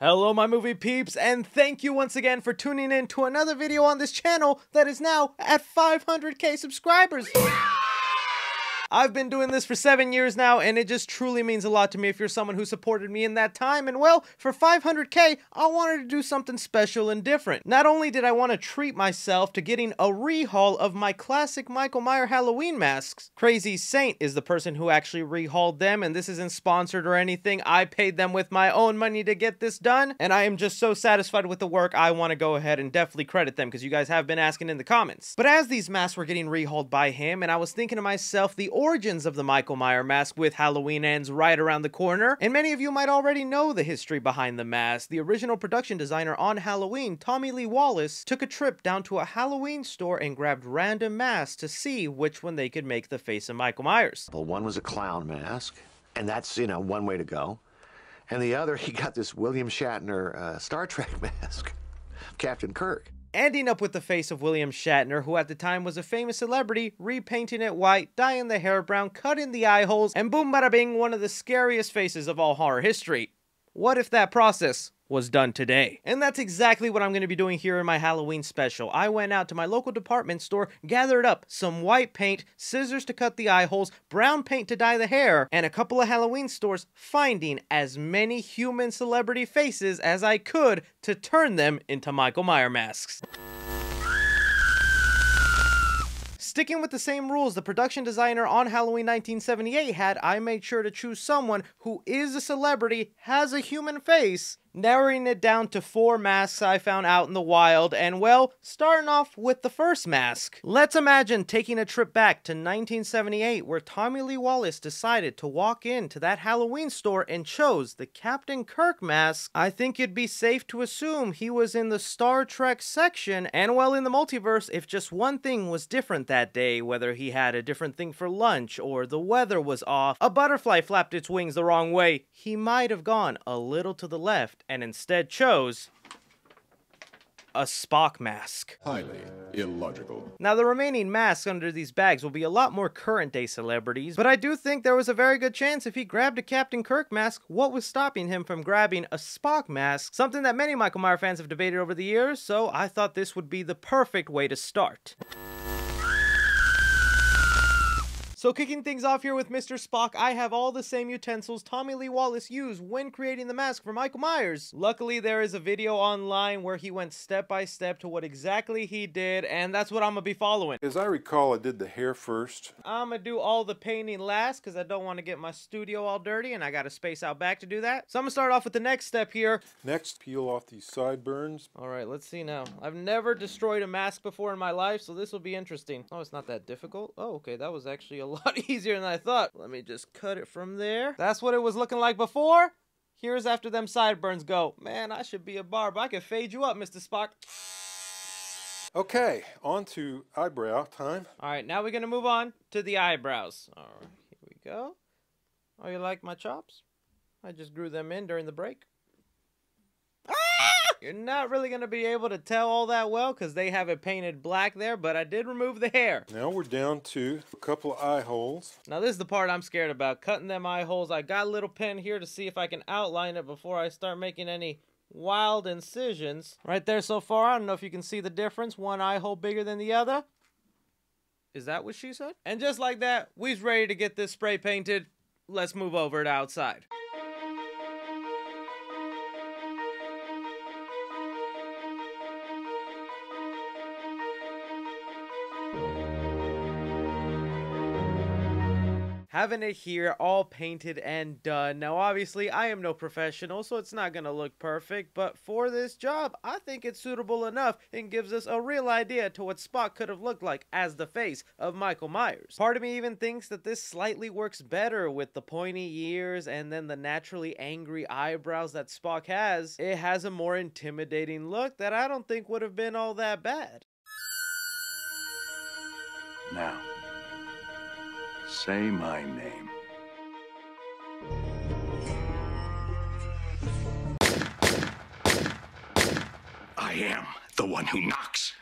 Hello my movie peeps, and thank you once again for tuning in to another video on this channel that is now at 500k subscribers. I've been doing this for 7 years now, and it just truly means a lot to me if you're someone who supported me in that time. And well, for 500k, I wanted to do something special and different. Not only did I want to treat myself to getting a rehaul of my classic Michael Myers Halloween masks. Crazy Saint is the person who actually rehauled them, and this isn't sponsored or anything. I paid them with my own money to get this done, and I am just so satisfied with the work. I want to go ahead and definitely credit them because you guys have been asking in the comments. But as these masks were getting rehauled by him, and I was thinking to myself, the origins of the Michael Myers mask with Halloween ends right around the corner, and many of you might already know the history behind the mask. The original production designer on Halloween, Tommy Lee Wallace, took a trip down to a Halloween store and grabbed random masks to see which one they could make the face of Michael Myers. Well, one was a clown mask, and that's, one way to go. And the other, he got this William Shatner Star Trek mask, Captain Kirk. Ending up with the face of William Shatner, who at the time was a famous celebrity, repainting it white, dyeing the hair brown, cutting the eye holes, and boom bada bing, one of the scariest faces of all horror history. What if that process was done today? And that's exactly what I'm going to be doing here in my Halloween special. I went out to my local department store, gathered up some white paint, scissors to cut the eye holes, brown paint to dye the hair, and a couple of Halloween stores, finding as many human celebrity faces as I could to turn them into Michael Myers masks. Sticking with the same rules the production designer on Halloween 1978 had, I made sure to choose someone who is a celebrity, has a human face, narrowing it down to 4 masks I found out in the wild, and well, starting off with the first mask. Let's imagine taking a trip back to 1978 where Tommy Lee Wallace decided to walk into that Halloween store and chose the Captain Kirk mask. I think it'd be safe to assume he was in the Star Trek section, and well, in the multiverse, if just one thing was different that day, whether he had a different thing for lunch or the weather was off, a butterfly flapped its wings the wrong way, he might have gone a little to the left and instead chose a Spock mask. Highly illogical. Now, the remaining masks under these bags will be a lot more current day celebrities, but I do think there was a very good chance if he grabbed a Captain Kirk mask, what was stopping him from grabbing a Spock mask? Something that many Michael Myers fans have debated over the years, so I thought this would be the perfect way to start. So kicking things off here with Mr. Spock, I have all the same utensils Tommy Lee Wallace used when creating the mask for Michael Myers. Luckily, there is a video online where he went step by step to what exactly he did, and that's what I'm gonna be following. As I recall, I did the hair first. I'm gonna do all the painting last because I don't want to get my studio all dirty, and I got to space out back to do that. So I'm gonna start off with the next step here. Next, peel off these sideburns. All right, let's see now. I've never destroyed a mask before in my life, so this will be interesting. Oh, it's not that difficult. Oh, okay, that was actually a lot easier than I thought. Let me just cut it from there. That's what it was looking like before. Here's after them sideburns go. Man, I should be a barber. I could fade you up, Mr. Spock. Okay, on to eyebrow time. All right, now we're gonna move on to the eyebrows. All right, here we go. Oh, you like my chops? I just grew them in during the break. You're not really going to be able to tell all that well because they have it painted black there, but I did remove the hair. Now we're down to a couple of eye holes. Now this is the part I'm scared about, cutting them eye holes. I got a little pen here to see if I can outline it before I start making any wild incisions. Right there so far, I don't know if you can see the difference. One eye hole bigger than the other. Is that what she said? And just like that, we's ready to get this spray painted. Let's move over to outside. Having it here all painted and done. Now obviously I am no professional, so it's not gonna look perfect, but for this job I think it's suitable enough and gives us a real idea to what Spock could have looked like as the face of Michael Myers. Part of me even thinks that this slightly works better with the pointy ears and then the naturally angry eyebrows that Spock has. It has a more intimidating look that I don't think would have been all that bad. Now, say my name. I am the one who knocks.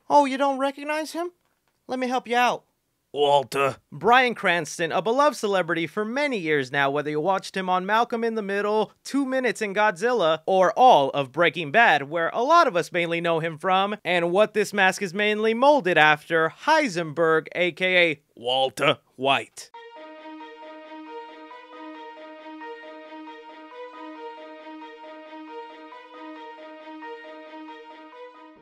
Oh, you don't recognize him? Let me help you out. Walter. Bryan Cranston, a beloved celebrity for many years now, whether you watched him on Malcolm in the Middle, 2 Minutes in Godzilla, or all of Breaking Bad, where a lot of us mainly know him from, and what this mask is mainly molded after, Heisenberg, aka Walter White.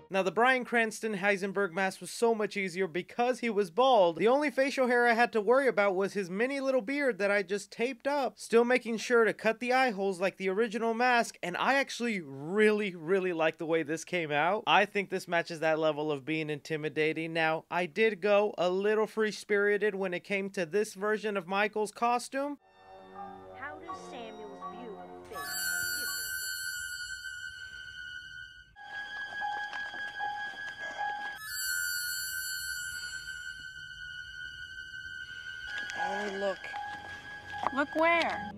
Now, the Bryan Cranston Heisenberg mask was so much easier because he was bald. The only facial hair I had to worry about was his mini little beard that I just taped up. Still making sure to cut the eye holes like the original mask, and I actually really like the way this came out. I think this matches that level of being intimidating. Now, I did go a little free-spirited when it came to this version of Michael's costume. How does Samuel's beautiful face differ? Oh, look. Look where?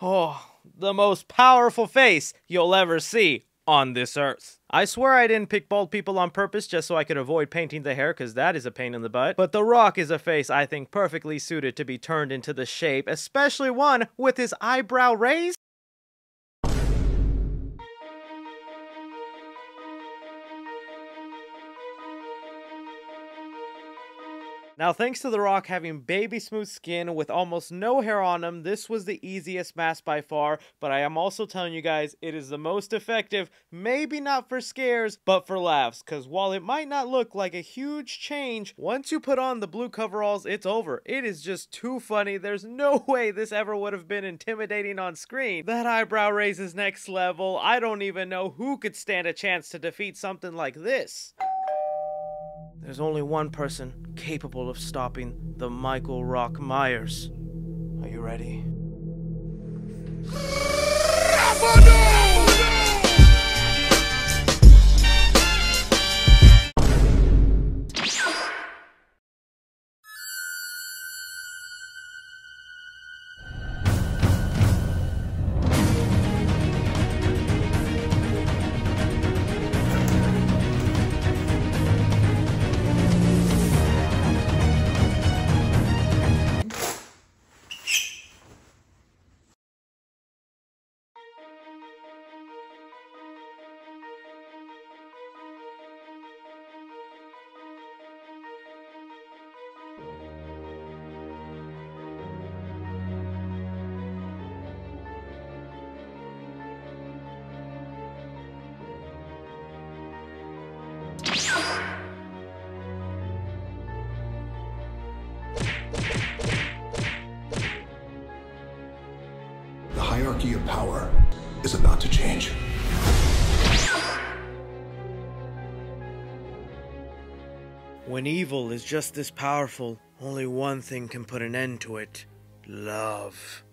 Oh, the most powerful face you'll ever see on this earth. I swear I didn't pick bald people on purpose just so I could avoid painting the hair, because that is a pain in the butt. But The Rock is a face I think perfectly suited to be turned into the shape, especially one with his eyebrow raised. Now, thanks to The Rock having baby smooth skin with almost no hair on him, this was the easiest mask by far, but I am also telling you guys, it is the most effective, maybe not for scares, but for laughs, because while it might not look like a huge change, once you put on the blue coveralls, it's over. It is just too funny. There's no way this ever would have been intimidating on screen. That eyebrow raise is next level. I don't even know who could stand a chance to defeat something like this. There's only one person capable of stopping the Michael Rock Myers. Are you ready? The hierarchy of power is about to change. When evil is just this powerful, only one thing can put an end to it: love.